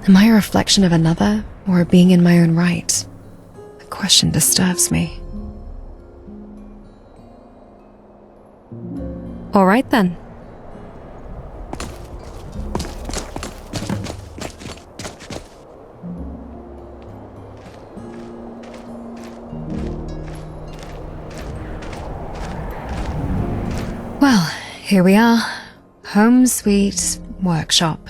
Am I a reflection of another, or a being in my own right? The question disturbs me. All right then. Well, here we are. Home sweet workshop.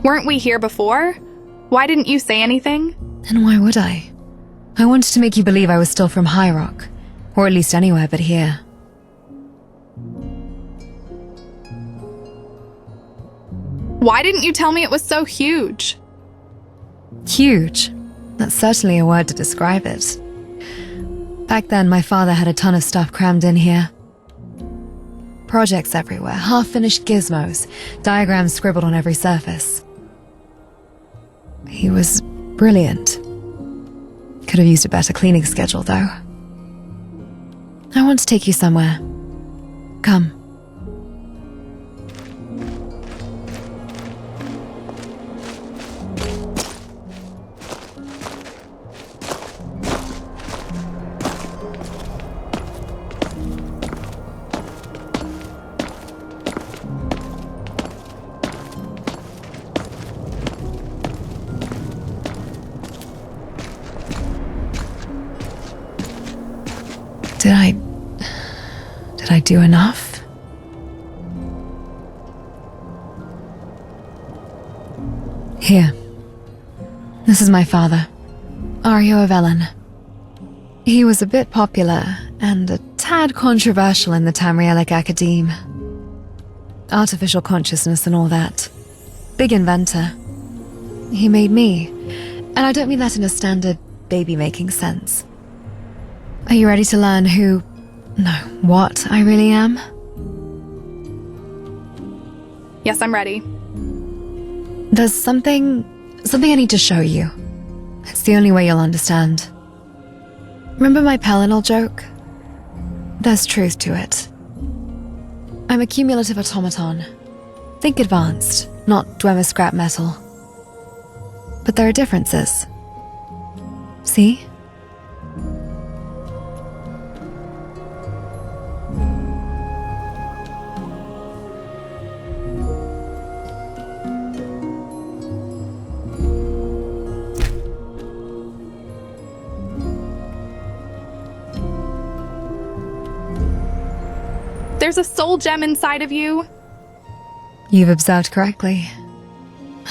Weren't we here before? Why didn't you say anything? And why would I? I wanted to make you believe I was still from High Rock, or at least anywhere but here. Why didn't you tell me it was so huge? Huge. That's certainly a word to describe it. Back then, my father had a ton of stuff crammed in here. Projects everywhere, half-finished gizmos, diagrams scribbled on every surface. He was brilliant. Could have used a better cleaning schedule, though. I want to take you somewhere. Come. Did I do enough? Here. This is my father, Ario of Ellen. He was a bit popular and a tad controversial in the Tamrielic Academe. Artificial consciousness and all that. Big inventor. He made me, and I don't mean that in a standard baby-making sense. Are you ready to learn what I really am? Yes, I'm ready. There's something I need to show you. It's the only way you'll understand. Remember my Pellinal joke? There's truth to it. I'm a cumulative automaton. Think advanced, not Dwemer scrap metal. But there are differences. See? There's a soul gem inside of you. You've observed correctly.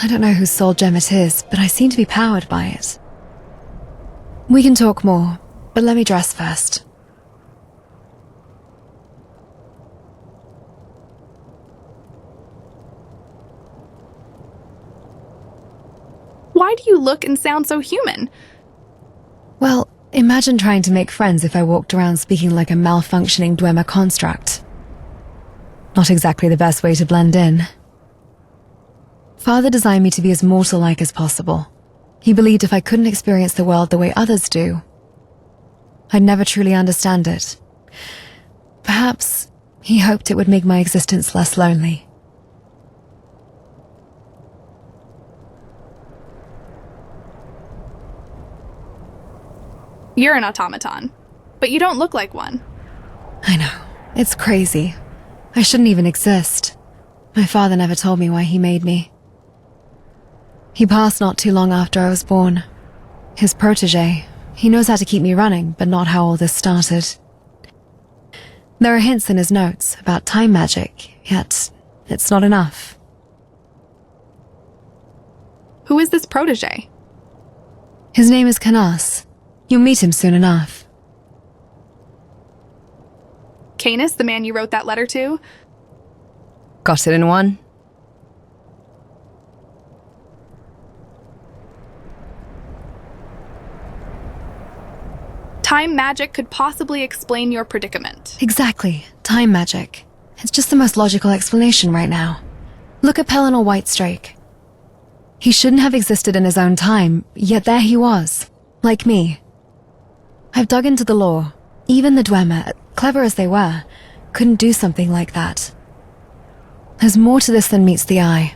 I don't know whose soul gem it is, but I seem to be powered by it. We can talk more, but let me dress first. Why do you look and sound so human? Well, imagine trying to make friends if I walked around speaking like a malfunctioning Dwemer construct. Not exactly the best way to blend in. Father designed me to be as mortal-like as possible. He believed if I couldn't experience the world the way others do, I'd never truly understand it. Perhaps he hoped it would make my existence less lonely. You're an automaton, but you don't look like one. I know. It's crazy. I shouldn't even exist. My father never told me why he made me. He passed not too long after I was born. His protege. He knows how to keep me running, but not how all this started. There are hints in his notes about time magic, yet it's not enough. Who is this protege? His name is Canas. You'll meet him soon enough. Canis, the man you wrote that letter to? Got it in one. Time magic could possibly explain your predicament. Exactly. Time magic. It's just the most logical explanation right now. Look at Pellinal Whitestrake. He shouldn't have existed in his own time, yet there he was. Like me. I've dug into the lore. Even the Dwemer, clever as they were, couldn't do something like that. There's more to this than meets the eye.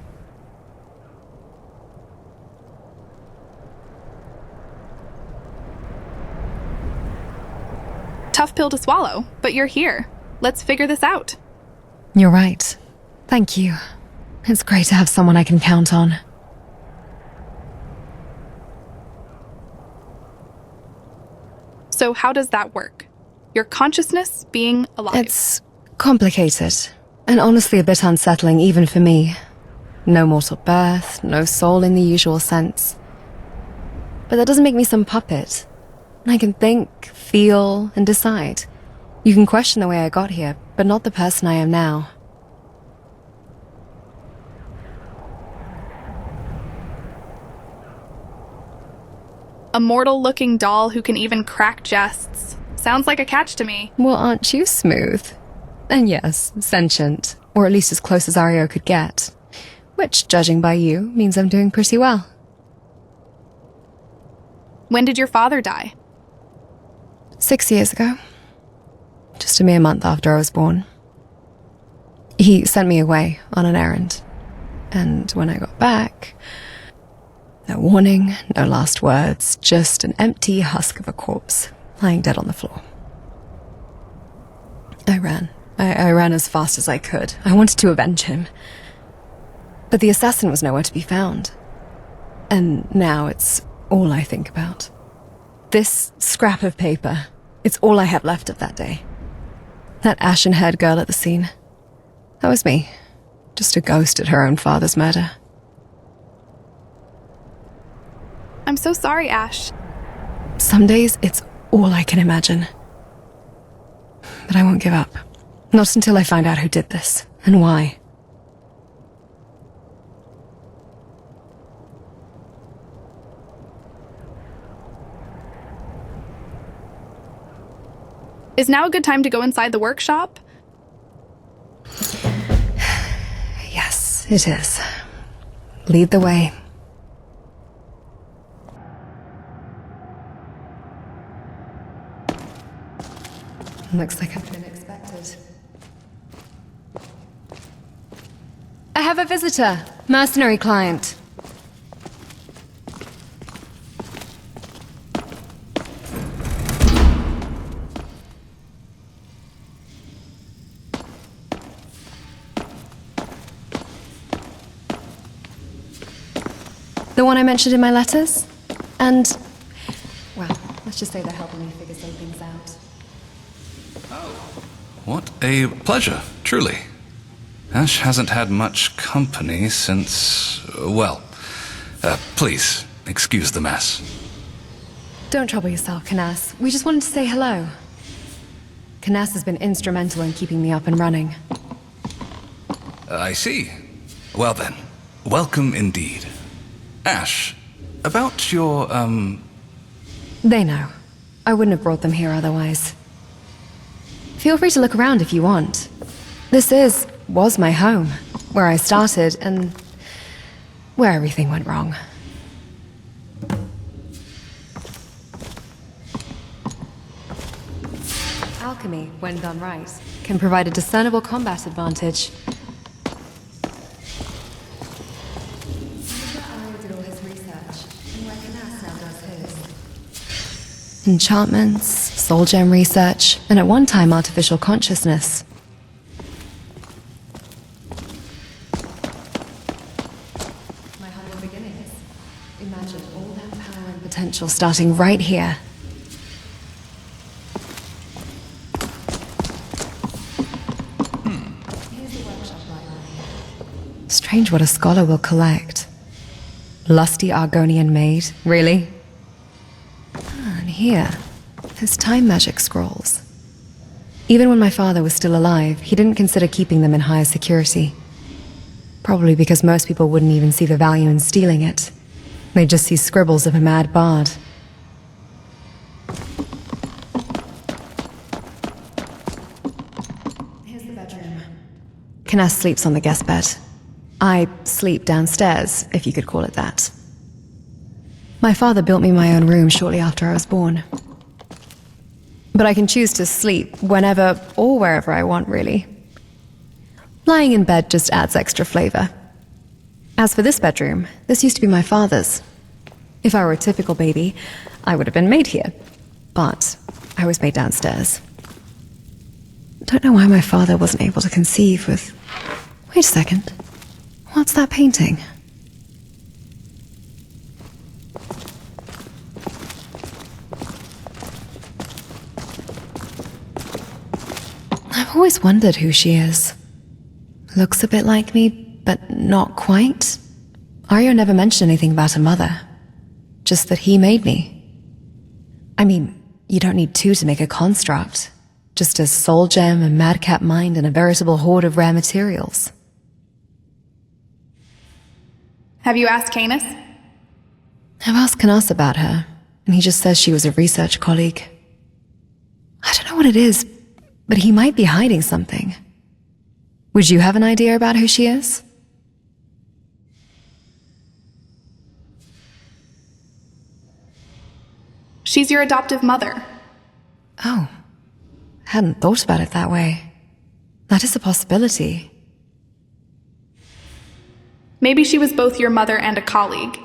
Tough pill to swallow, but you're here. Let's figure this out. You're right. Thank you. It's great to have someone I can count on. So how does that work? Your consciousness being alive. It's complicated, and honestly a bit unsettling even for me. No mortal birth, no soul in the usual sense. But that doesn't make me some puppet. I can think, feel, and decide. You can question the way I got here, but not the person I am now. A mortal-looking doll who can even crack jests. Sounds like a catch to me. Well, aren't you smooth? And yes, sentient, or at least as close as Ario could get. Which, judging by you, means I'm doing pretty well. When did your father die? 6 years ago. Just a mere month after I was born. He sent me away on an errand. And when I got back, no warning, no last words, just an empty husk of a corpse lying dead on the floor. I ran. I ran as fast as I could. I wanted to avenge him. But the assassin was nowhere to be found. And now it's all I think about. This scrap of paper, it's all I have left of that day. That ashen-haired girl at the scene. That was me. Just a ghost at her own father's murder. I'm so sorry, Ash. Some days, it's all I can imagine. But I won't give up. Not until I find out who did this, and why. Is now a good time to go inside the workshop? Yes, it is. Lead the way. Looks like I've been expected. I have a visitor. Mercenary client. The one I mentioned in my letters? And, well, let's just say they're helping me figure some things out. What a pleasure, truly. Ash hasn't had much company since, well, please, excuse the mess. Don't trouble yourself, Canas. We just wanted to say hello. Canas has been instrumental in keeping me up and running. I see. Well then, welcome indeed. Ash, about your, They know. I wouldn't have brought them here otherwise. Feel free to look around if you want. This was my home, where I started and where everything went wrong. Alchemy, when done right, can provide a discernible combat advantage. Enchantments, soul gem research, and at one time artificial consciousness. My humble beginnings. Imagine all that power and potential starting right here. Here's the workshop library. Strange what a scholar will collect. Lusty Argonian maid, really? And here, his time magic scrolls. Even when my father was still alive, he didn't consider keeping them in higher security. Probably because most people wouldn't even see the value in stealing it. They'd just see scribbles of a mad bard. Here's the bedroom. Canas sleeps on the guest bed. I sleep downstairs, if you could call it that. My father built me my own room shortly after I was born. But I can choose to sleep whenever or wherever I want, really. Lying in bed just adds extra flavor. As for this bedroom, this used to be my father's. If I were a typical baby, I would have been made here. But I was made downstairs. Don't know why my father wasn't able to conceive with... Wait a second. What's that painting? I've always wondered who she is. Looks a bit like me, but not quite. Aryo never mentioned anything about her mother. Just that he made me. I mean, you don't need two to make a construct. Just a soul gem, a madcap mind, and a veritable hoard of rare materials. Have you asked Canis? I've asked Canas about her, and he just says she was a research colleague. I don't know what it is, but he might be hiding something. Would you have an idea about who she is? She's your adoptive mother. Oh. Hadn't thought about it that way. That is a possibility. Maybe she was both your mother and a colleague.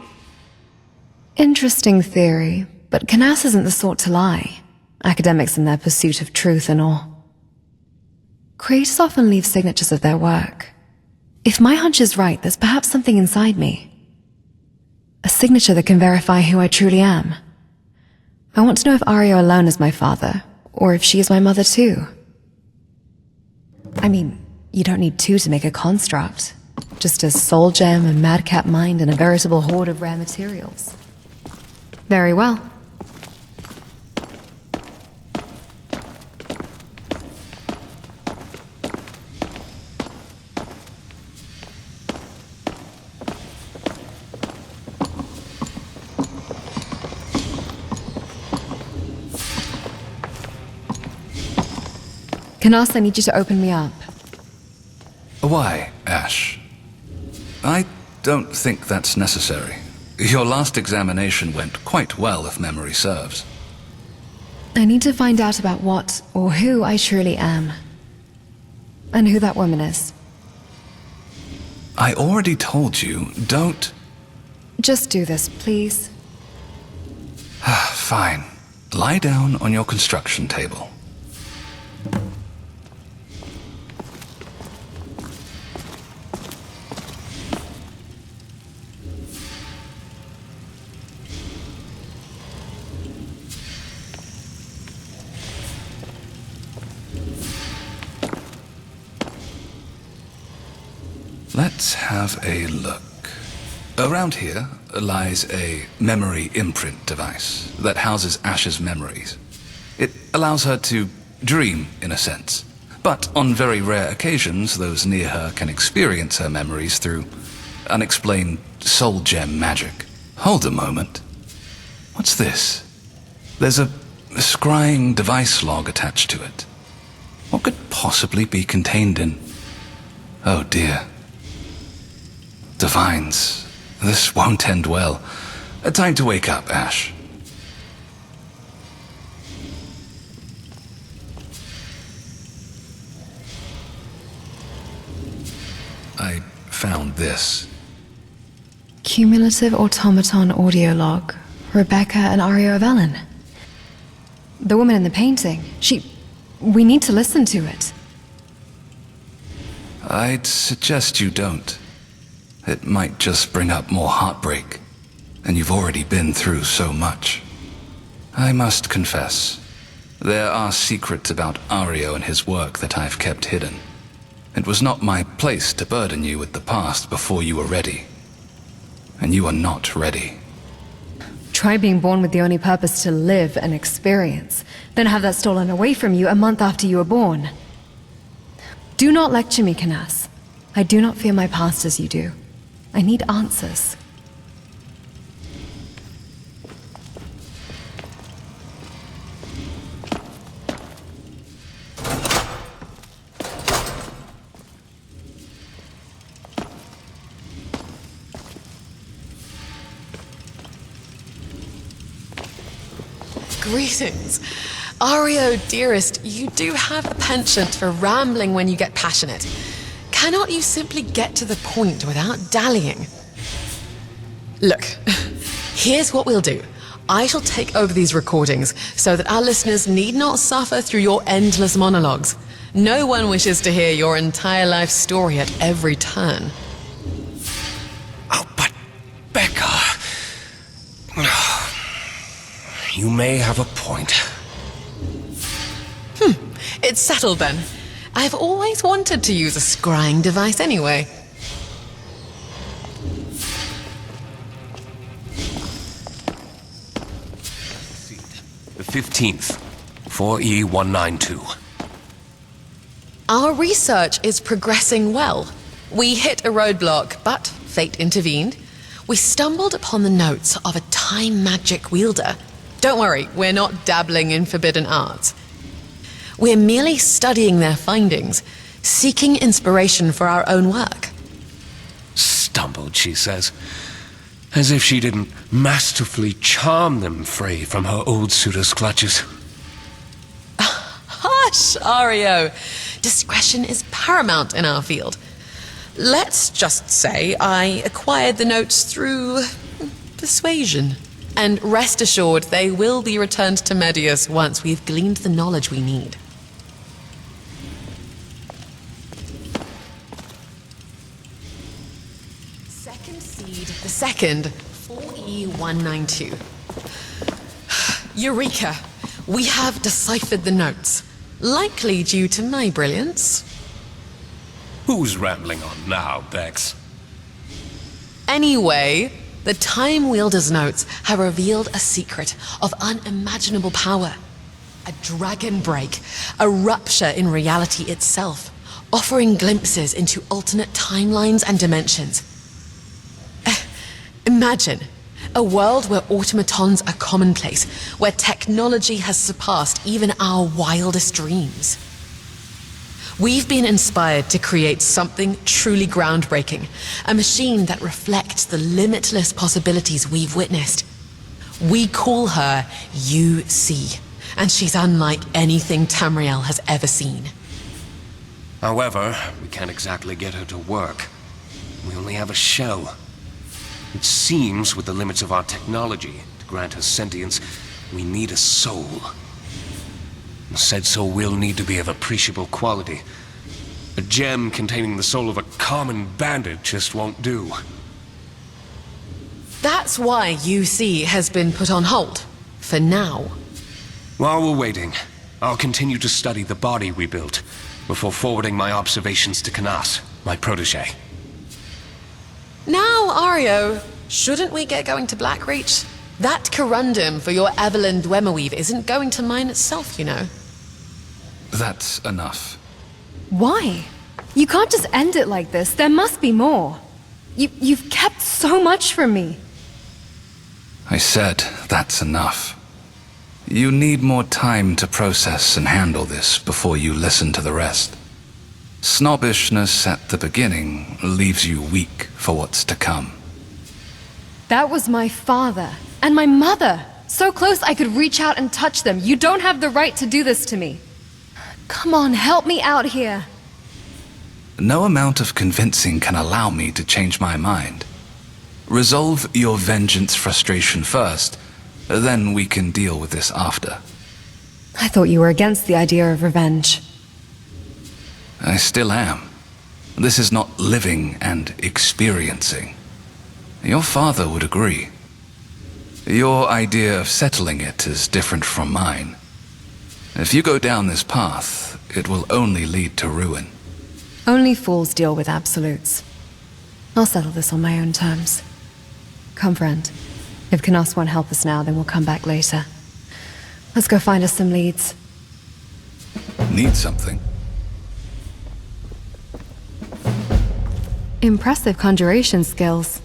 Interesting theory, but Canas isn't the sort to lie. Academics in their pursuit of truth and all. Creators often leave signatures of their work. If my hunch is right, there's perhaps something inside me. A signature that can verify who I truly am. I want to know if Aryo alone is my father, or if she is my mother too. I mean, you don't need two to make a construct. Just a soul gem, a madcap mind, and a veritable hoard of rare materials. Very well. Canas, I need you to open me up. Why, Ashe? I don't think that's necessary. Your last examination went quite well, if memory serves. I need to find out about what or who I truly am. And who that woman is. I already told you, don't... Just do this, please. Fine. Lie down on your construction table. Let's have a look. Around here lies a memory imprint device that houses Ashe's memories. It allows her to dream, in a sense. But on very rare occasions, those near her can experience her memories through unexplained soul gem magic. Hold a moment. What's this? There's a scrying device log attached to it. What could possibly be contained in... Oh dear. Divines, this won't end well. Time to wake up, Ashe. I found this. Cumulative automaton audio log. Rebecca and Aryo of Ellen. The woman in the painting. We need to listen to it. I'd suggest you don't. It might just bring up more heartbreak, and you've already been through so much. I must confess, there are secrets about Aryo and his work that I've kept hidden. It was not my place to burden you with the past before you were ready. And you are not ready. Try being born with the only purpose to live and experience, then have that stolen away from you a month after you were born. Do not lecture me, Canas. I do not fear my past as you do. I need answers. Greetings. Ario, dearest, you do have a penchant for rambling when you get passionate. Cannot you simply get to the point without dallying? Look, here's what we'll do. I shall take over these recordings so that our listeners need not suffer through your endless monologues. No one wishes to hear your entire life story at every turn. Oh, but Becca... You may have a point. It's settled then. I've always wanted to use a scrying device anyway. The 15th, 4E192. Our research is progressing well. We hit a roadblock, but fate intervened. We stumbled upon the notes of a time magic wielder. Don't worry, we're not dabbling in forbidden arts. We're merely studying their findings, seeking inspiration for our own work. Stumbled, she says. As if she didn't masterfully charm them free from her old suitor's clutches. Hush, Ario. Discretion is paramount in our field. Let's just say I acquired the notes through persuasion. And rest assured, they will be returned to Medius once we've gleaned the knowledge we need. Second seed, the second, 4E192. Eureka! We have deciphered the notes. Likely due to my brilliance. Who's rambling on now, Bex? Anyway, the Time Wielder's notes have revealed a secret of unimaginable power. A dragon break, a rupture in reality itself, offering glimpses into alternate timelines and dimensions. Imagine a world where automatons are commonplace, where technology has surpassed even our wildest dreams. We've been inspired to create something truly groundbreaking, a machine that reflects the limitless possibilities we've witnessed. We call her UC, and she's unlike anything Tamriel has ever seen. However, we can't exactly get her to work. We only have a shell. It seems, with the limits of our technology, to grant her sentience, we need a soul. Said soul will need to be of appreciable quality. A gem containing the soul of a common bandit just won't do. That's why UC has been put on hold, for now. While we're waiting, I'll continue to study the body we built, before forwarding my observations to Karat, my protege. Now, Ario, shouldn't we get going to Blackreach? That corundum for your Evelyn Dwemer weave isn't going to mine itself, you know. That's enough. Why? You can't just end it like this. There must be more. You've kept so much from me. I said that's enough. You need more time to process and handle this before you listen to the rest. Snobbishness at the beginning leaves you weak for what's to come. That was my father and my mother. So close I could reach out and touch them. You don't have the right to do this to me. Come on, help me out here. No amount of convincing can allow me to change my mind. Resolve your vengeance frustration first, then we can deal with this after. I thought you were against the idea of revenge. I still am. This is not living and experiencing. Your father would agree. Your idea of settling it is different from mine. If you go down this path, it will only lead to ruin. Only fools deal with absolutes. I'll settle this on my own terms. Come, friend. If Canas won't help us now, then we'll come back later. Let's go find us some leads. Need something? Impressive conjuration skills.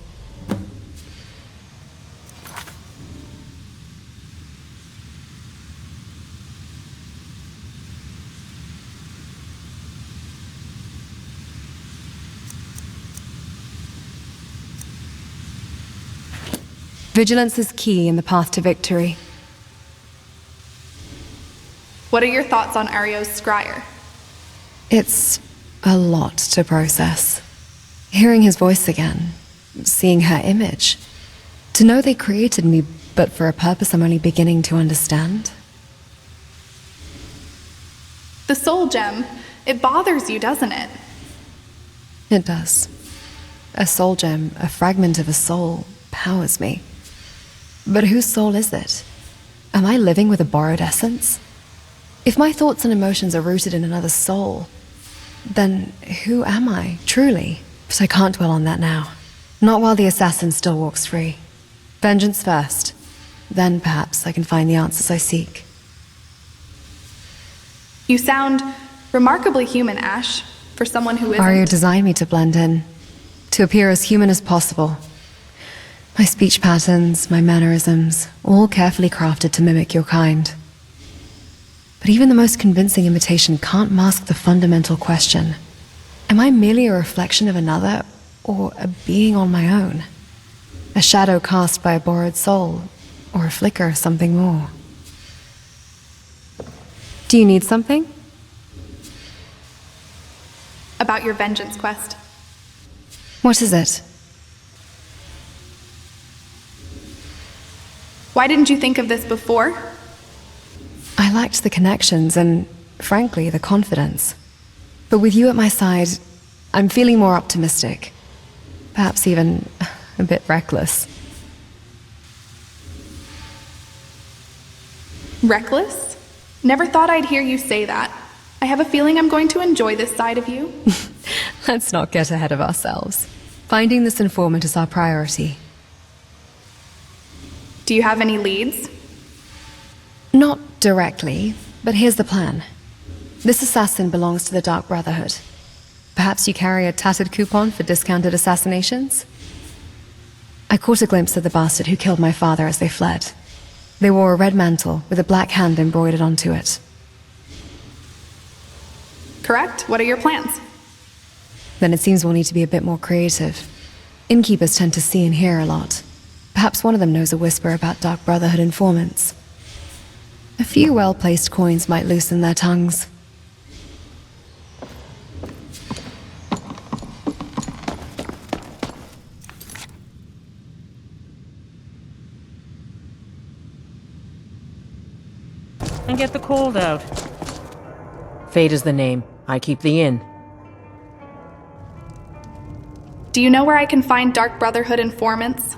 Vigilance is key in the path to victory. What are your thoughts on Ario's scryer? It's a lot to process. Hearing his voice again, seeing her image. To know they created me, but for a purpose I'm only beginning to understand. The soul gem, it bothers you, doesn't it? It does. A soul gem, a fragment of a soul, powers me. But whose soul is it? Am I living with a borrowed essence? If my thoughts and emotions are rooted in another soul, then who am I, truly? But I can't dwell on that now. Not while the assassin still walks free. Vengeance first. Then perhaps I can find the answers I seek. You sound remarkably human, Ashe, for someone who isn't. Ario designed me to blend in, to appear as human as possible. My speech patterns, my mannerisms, all carefully crafted to mimic your kind. But even the most convincing imitation can't mask the fundamental question. Am I merely a reflection of another, or a being on my own? A shadow cast by a borrowed soul, or a flicker of something more? Do you need something? About your vengeance quest. What is it? Why didn't you think of this before? I lacked the connections and, frankly, the confidence. But with you at my side, I'm feeling more optimistic. Perhaps even a bit reckless. Reckless? Never thought I'd hear you say that. I have a feeling I'm going to enjoy this side of you. Let's not get ahead of ourselves. Finding this informant is our priority. Do you have any leads? Not directly, but here's the plan. This assassin belongs to the Dark Brotherhood. Perhaps you carry a tattered coupon for discounted assassinations? I caught a glimpse of the bastard who killed my father as they fled. They wore a red mantle with a black hand embroidered onto it. Correct? What are your plans? Then it seems we'll need to be a bit more creative. Innkeepers tend to see and hear a lot. Perhaps one of them knows a whisper about Dark Brotherhood informants. A few well-placed coins might loosen their tongues. And get the cold out. Fate is the name. I keep the inn. Do you know where I can find Dark Brotherhood informants?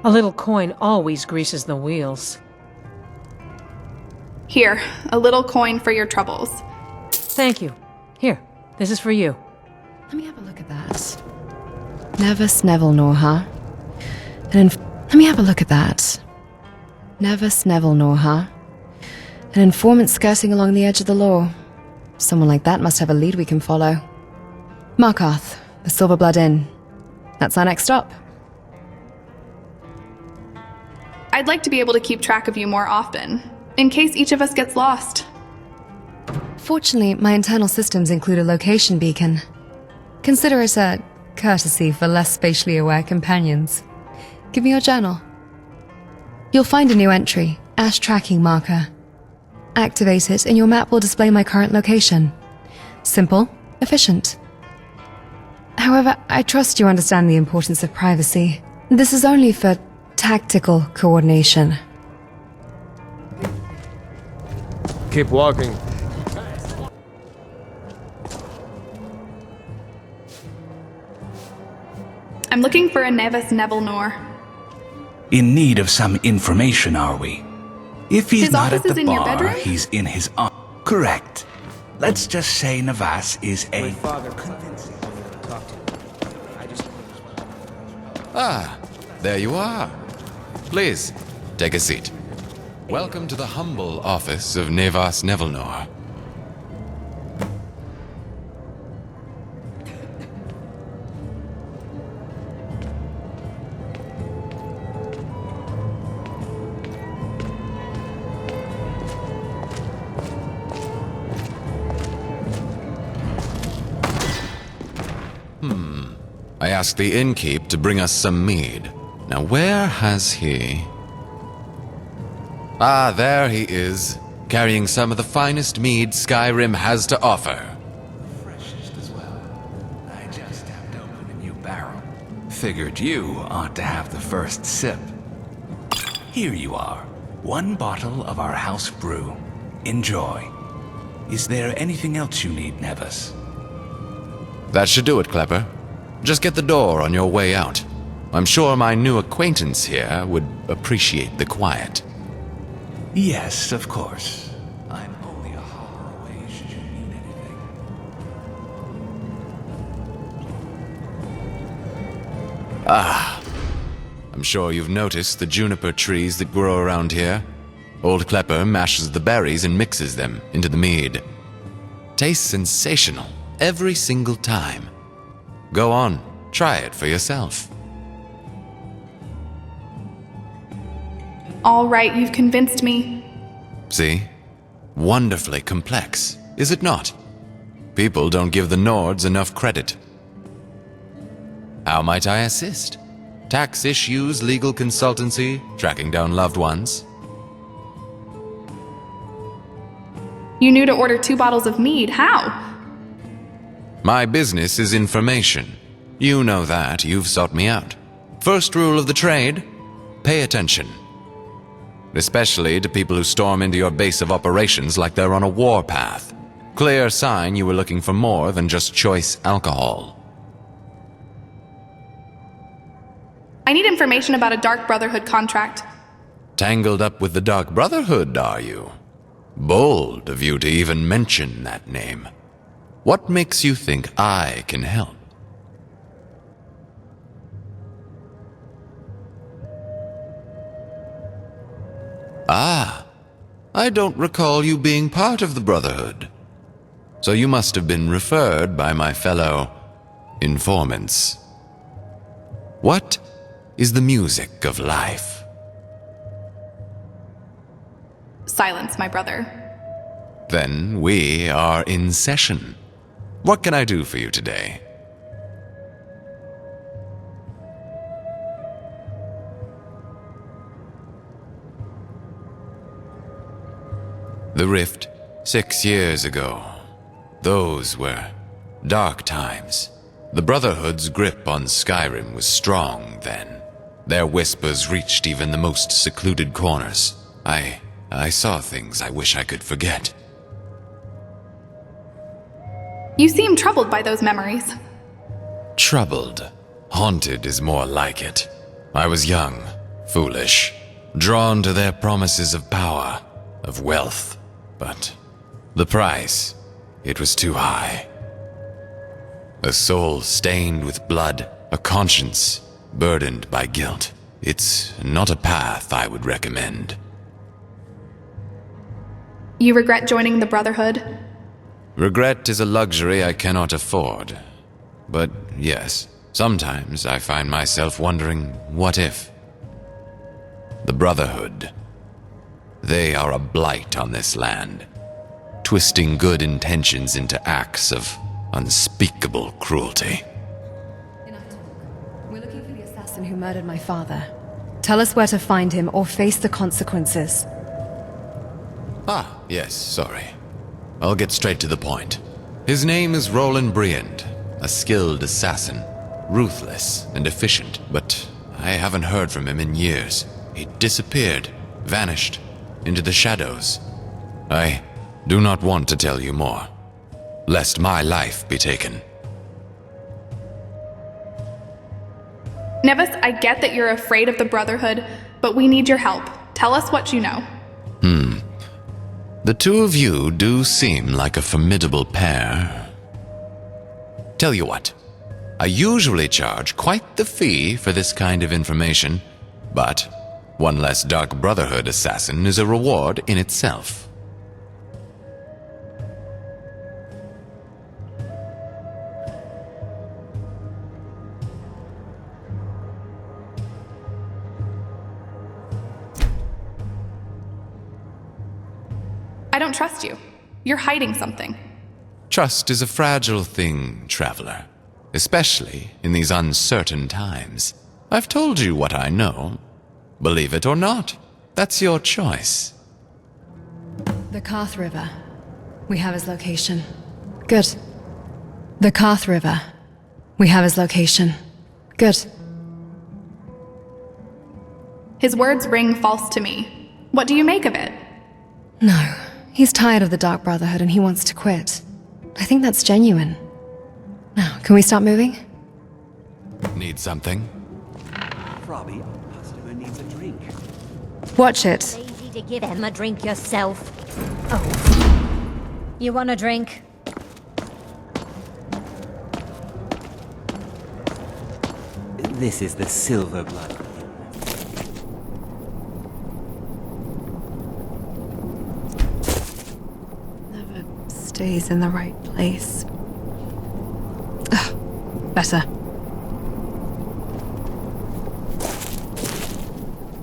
A little coin always greases the wheels. Here, a little coin for your troubles. Thank you. Here, this is for you. Let me have a look at that. Nevis Nevelnor, huh? Let me have a look at that. Nevis Nevelnor, huh? An informant skirting along the edge of the law. Someone like that must have a lead we can follow. Markarth, the Silverblood Inn. That's our next stop. I'd like to be able to keep track of you more often, in case each of us gets lost. Fortunately, my internal systems include a location beacon. Consider it a courtesy for less spatially aware companions. Give me your journal. You'll find a new entry, Ashe Tracking Marker. Activate it and your map will display my current location. Simple, efficient. However, I trust you understand the importance of privacy. This is only for tactical coordination. Keep walking. I'm looking for a Nevis Nevelnor. In need of some information, are we? If he's His not office at is the in your bar, bedroom? he's in his Correct. Let's just say Navas is a... Ah, there you are. Please, take a seat. Welcome to the humble office of Nevis Nevelnor. I asked the innkeep to bring us some mead. Now where has he... Ah, there he is. carrying some of the finest mead Skyrim has to offer. Freshest as well. I just tapped open a new barrel. Figured you ought to have the first sip. Here you are. One bottle of our house brew. Enjoy. Is there anything else you need, Nevis? That should do it, Klepper. Just get the door on your way out. I'm sure my new acquaintance here would appreciate the quiet. Yes, of course. I'm only a holler away should you need anything. I'm sure you've noticed the juniper trees that grow around here. Old Klepper mashes the berries and mixes them into the mead. Tastes sensational every single time. Go on, try it for yourself. All right, you've convinced me. See? Wonderfully complex, is it not? People don't give the Nords enough credit. How might I assist? Tax issues, legal consultancy, tracking down loved ones? You knew to order 2 bottles of mead. How? My business is information. You know that, you've sought me out. First rule of the trade, pay attention. Especially to people who storm into your base of operations like they're on a warpath. Clear sign you were looking for more than just choice alcohol. I need information about a Dark Brotherhood contract. Tangled up with the Dark Brotherhood, are you? Bold of you to even mention that name. What makes you think I can help? Ah, I don't recall you being part of the Brotherhood. So you must have been referred by my fellow informants. What is the music of life? Silence, my brother. Then we are in session. What can I do for you today? The Rift, 6 years ago. Those were dark times. The Brotherhood's grip on Skyrim was strong then. Their whispers reached even the most secluded corners. I saw things I wish I could forget. You seem troubled by those memories. Troubled. Haunted is more like it. I was young, foolish, drawn to their promises of power, of wealth. But the price, it was too high. A soul stained with blood, a conscience burdened by guilt. It's not a path I would recommend. You regret joining the Brotherhood? Regret is a luxury I cannot afford. But yes, sometimes I find myself wondering, what if? The Brotherhood. They are a blight on this land, twisting good intentions into acts of unspeakable cruelty. Enough talk. We're looking for the assassin who murdered my father. Tell us where to find him or face the consequences. Ah, yes, sorry. I'll get straight to the point. His name is Roland Briand, a skilled assassin, ruthless and efficient, but I haven't heard from him in years. He disappeared, vanished, into the shadows. I do not want to tell you more, lest my life be taken. Nevis, I get that you're afraid of the Brotherhood, but we need your help. Tell us what you know. The two of you do seem like a formidable pair. Tell you what, I usually charge quite the fee for this kind of information, but one less Dark Brotherhood assassin is a reward in itself. I don't trust you. You're hiding something. Trust is a fragile thing, traveler, especially in these uncertain times. I've told you what I know. Believe it or not, that's your choice. The Karth River. We have his location. Good. The Karth River. We have his location. Good. His words ring false to me. What do you make of it? No. He's tired of the Dark Brotherhood and he wants to quit. I think that's genuine. Now, can we start moving? Need something? Robbie, our customer needs a drink. Watch it. Lazy to give him a drink yourself. Oh. You want a drink? This is the Silver Blood. Never stays in the right place. Ugh, better.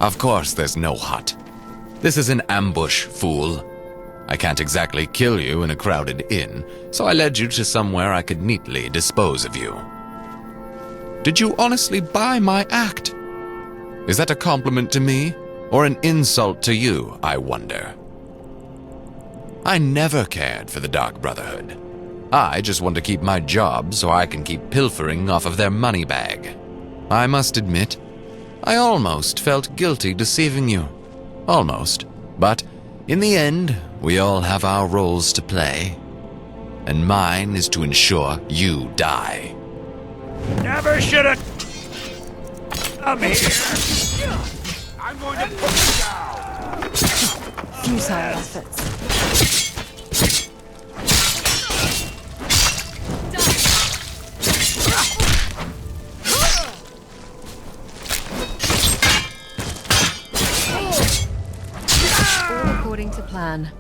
Of course there's no hut. This is an ambush, fool. I can't exactly kill you in a crowded inn, so I led you to somewhere I could neatly dispose of you. Did you honestly buy my act? Is that a compliment to me, or an insult to you, I wonder? I never cared for the Dark Brotherhood. I just want to keep my job so I can keep pilfering off of their money bag. I must admit, I almost felt guilty deceiving you. Almost. But in the end, we all have our roles to play. And mine is to ensure you die. Never should have come here. I'm going to put you down. Futile efforts. All according to plan.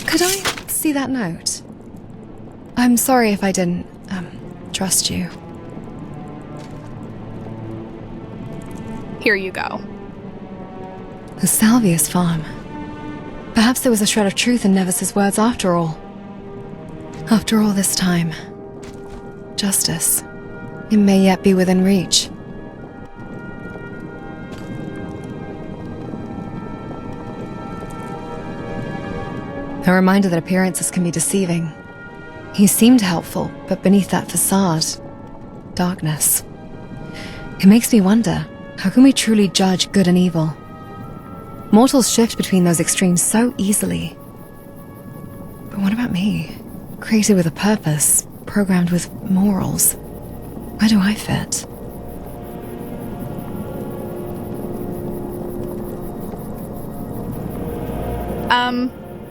Could I see that note? I'm sorry if I didn't, trust you. Here you go. The Salvius farm. Perhaps there was a shred of truth in Nevis's words after all. After all this time. Justice. It may yet be within reach. A reminder that appearances can be deceiving. He seemed helpful, but beneath that facade, darkness. It makes me wonder, how can we truly judge good and evil? Mortals shift between those extremes so easily. But what about me? Created with a purpose, programmed with morals. Where do I fit?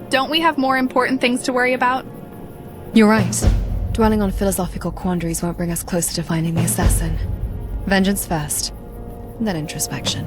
Don't we have more important things to worry about? You're right. Dwelling on philosophical quandaries won't bring us closer to finding the assassin. Vengeance first, then introspection.